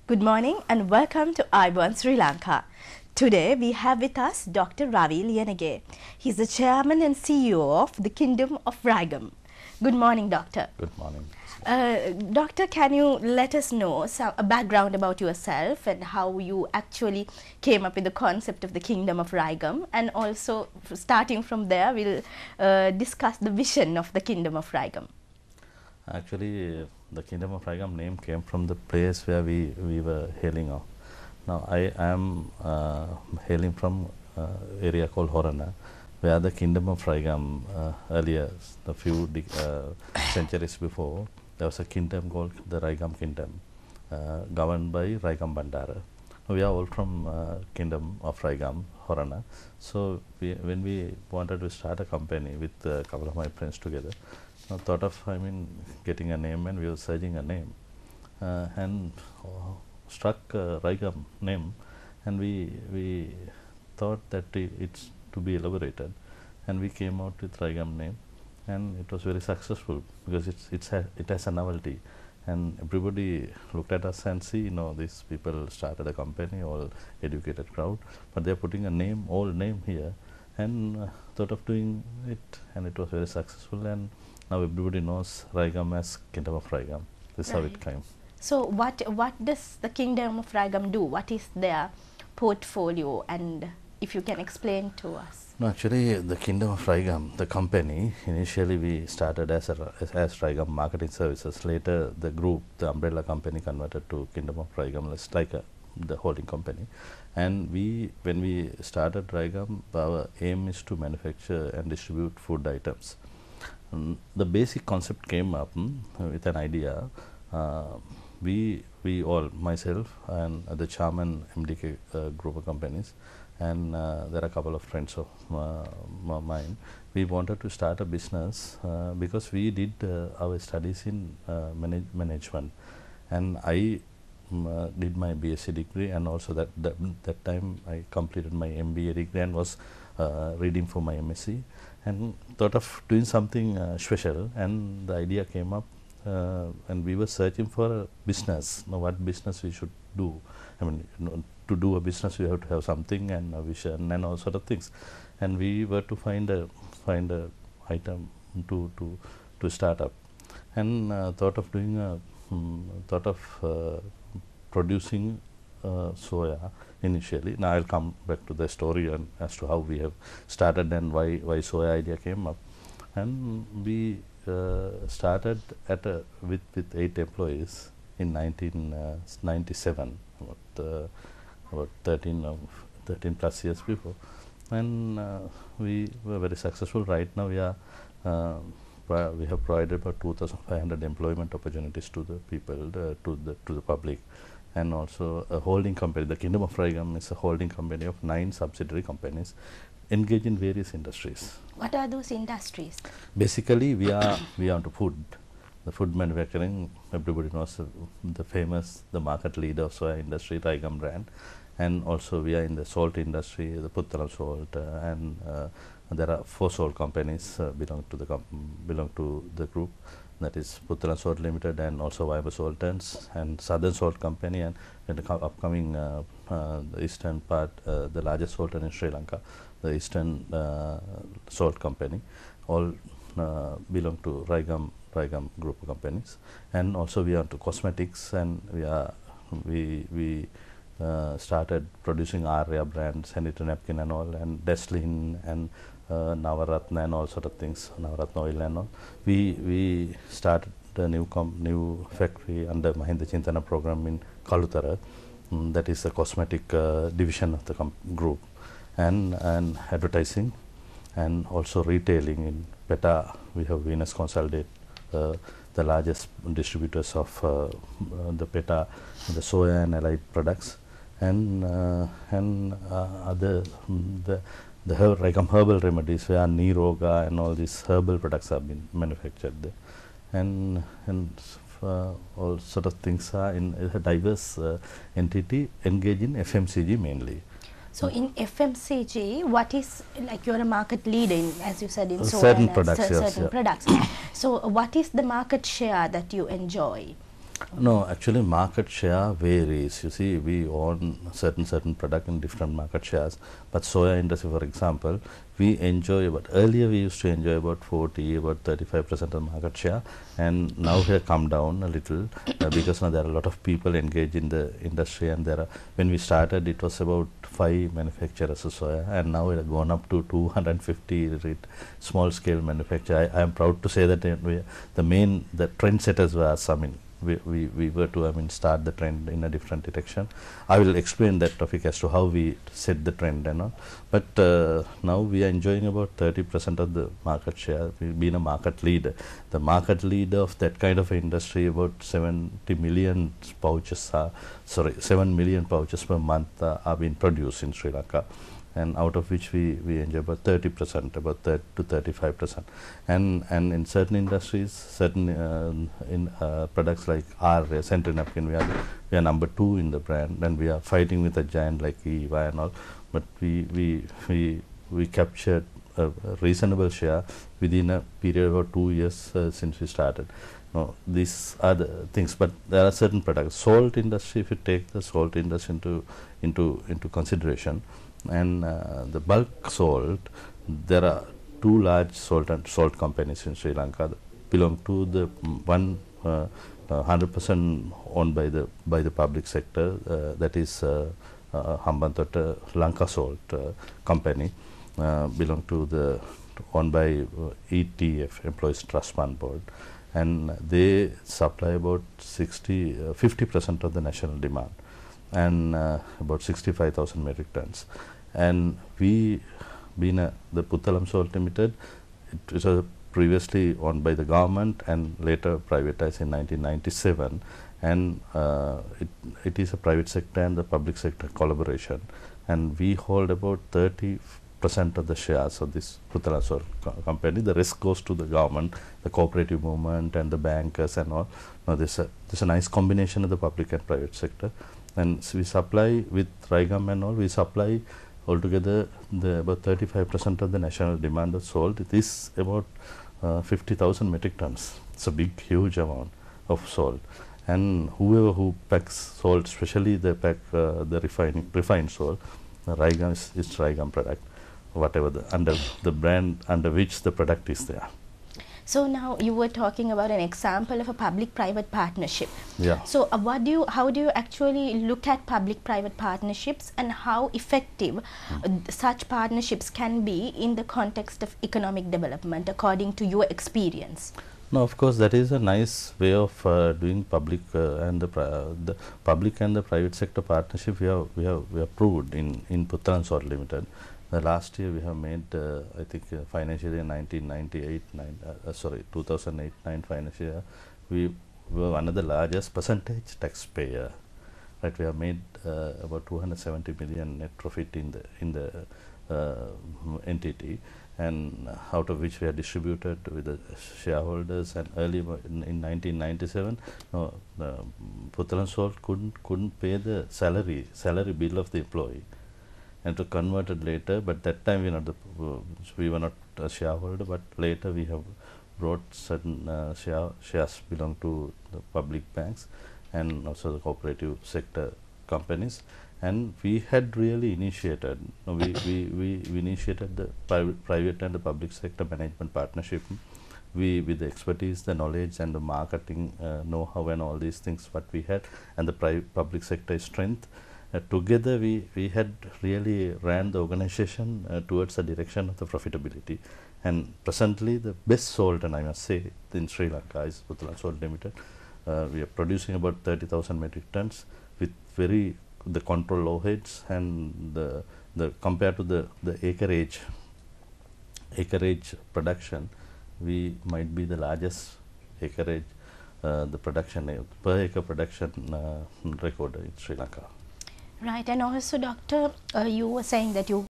Good morning and welcome to Ayubowan Sri Lanka. Today we have with us Dr. Ravi Liyanage. He is the Chairman and CEO of the Kingdom of Raigam. Good morning, Doctor. Good morning. Doctor, can you let us know a background about yourself and how you actually came up with the concept of the Kingdom of Raigam, and also starting from there we'll discuss the vision of the Kingdom of Raigam. Actually, the Kingdom of Raigam name came from the place where we were hailing of. Now, I am hailing from area called Horana, where the Kingdom of Raigam earlier, a few centuries before, there was a kingdom called the Raigam Kingdom, governed by Raigam Bandara. We are all from Kingdom of Raigam, Horana. So, when we wanted to start a company with a couple of my friends together, I thought of getting a name, and we were searching a name, and struck Raigam name, and we thought that it's to be elaborated, and we came out with Raigam name, and it was very successful because it has a novelty, and everybody looked at us and see, these people started a company, all educated crowd, but they're putting a name, old name here, and thought of doing it, and it was very successful, and now everybody knows Raigam as Kingdom of Raigam. This is how it came. So what does the Kingdom of Raigam do? What is their portfolio, and if you can explain to us? No, actually, the Kingdom of Raigam, the company, initially we started as Raigam Marketing Services. Later, the group, the umbrella company, converted to Kingdom of Raigam, it's like the holding company. And when we started Raigam, our aim is to manufacture and distribute food items. The basic concept came up with an idea. We all, myself and the chairman, MDK group of companies, and there are a couple of friends of mine, we wanted to start a business because we did our studies in management, and I did my BSc degree, and also that time I completed my MBA degree and was reading for my MSc, and thought of doing something special, and the idea came up, and we were searching for a business. What business we should do? To do a business, we have to have something and a vision and all sort of things, and we were to find a item to start up, and thought of doing producing soya initially. Now I'll come back to the story and as to how we have started and why soya idea came up, and we started with 8 employees in 1997, about 13 plus years before, and we were very successful. Right now we have provided about 2,500 employment opportunities to the people, to the public, and also a holding company. The Kingdom of Raigam is a holding company of 9 subsidiary companies engaged in various industries. What are those industries? Basically, we are into food. The food manufacturing, everybody knows the market leader of soya industry, Raigam brand, and also we are in the salt industry, the Puttalam salt, and there are 4 salt companies belong to the group. That is Puttalam Salt Limited, and also Viber Saltons and Southern Salt Company, and in the upcoming the eastern part, the largest salton in Sri Lanka, the Eastern Salt Company, all belong to Raigam group of companies. And also we are into cosmetics, and we started producing Arya brand, sanitary napkin and all, and Deslin and Navaratna and all sort of things, Navaratna oil and all. We started a new factory under Mahinda Chintana program in Kalutara, that is the cosmetic division of the group, and advertising, and also retailing in PETA. We have Venus Consolidate, the largest distributors of the PETA, the soya and allied products, and other the Raigam herbal remedies, where Niroga and all these herbal products have been manufactured there, and all sort of things are in a diverse entity engaged in FMCG mainly. So in FMCG, what is, like, you're a market leader in, as you said, in certain soya products, certain products. So what is the market share that you enjoy? No, actually market share varies. You see, we own certain product in different market shares. But soya industry, for example, we enjoy about, earlier we used to enjoy about 40, about 35% of market share, and now we have come down a little because now there are a lot of people engaged in the industry, and there are, when we started it was about 5 manufacturers of soya, and now it has gone up to 250 small scale manufacturer. I am proud to say that the trendsetters were us. I mean, we were to start the trend in a different direction. I will explain that topic as to how we set the trend and all. But now we are enjoying about 30% of the market share. We've been a market leader. The market leader of that kind of industry, about 70 million pouches, 7 million pouches per month are being produced in Sri Lanka. And out of which we enjoy about 30%, about 30 to 35%. And in certain industries, certain in products like our Century napkin, we are number 2 in the brand, and we are fighting with a giant like EY and all. But we captured a reasonable share within a period of about 2 years since we started. No, these are the things, but there are certain products. Salt industry, if you take the salt industry into consideration, and the bulk salt, there are 2 large salt companies in Sri Lanka that belong to the 100% owned by the public sector, that is Hambantota Lanka Salt company, belong to the owned by ETF, Employees Trust Fund Board, and they supply about 50% of the national demand, and about 65,000 metric tons. And we, being the Puttalam Salt Limited, it was previously owned by the government and later privatized in 1997, and it is a private sector and the public sector collaboration, and we hold about 30% of the shares of this Puttalam Salt company. The rest goes to the government, the cooperative movement and the bankers and all. Now there's a nice combination of the public and private sector, and so we supply with Raigam and all, we supply altogether about 35% of the national demand of salt. It is about 50,000 metric tons. It's a big, huge amount of salt. And whoever who packs salt, especially they pack the refined salt, Raigam is Raigam product, whatever under the brand under which the product is there. So now you were talking about an example of a public-private partnership. Yeah. So how do you actually look at public-private partnerships, and how effective such partnerships can be in the context of economic development according to your experience? No, of course, that is a nice way of doing public and the public and the private sector partnership. We have proved in Puttalam Salt Limited. Last year we have made, I think financial year 2008-9 financial year, we were one of the largest percentage taxpayer. Right, we have made about 270 million net profit in the entity, and out of which we are distributed with the shareholders. And early in 1997, Puttalam Salt couldn't pay the salary bill of the employee, and to convert it later. But that time we were not a shareholder, but later we have brought certain shares belong to the public banks and also the cooperative sector companies, and we had really initiated, we initiated the private and the public sector management partnership. We, with the expertise, the knowledge and the marketing know-how and all these things what we had, and the public sector strength, together we had really ran the organization towards the direction of the profitability. And presently the best salt, and I must say, in Sri Lanka is Puttalam Salt Limited. We are producing about 30,000 metric tons with the control overheads, and the compared to the acreage production, we might be the largest acreage, the production per acre production record in Sri Lanka. Right, and also, Doctor, you were saying that you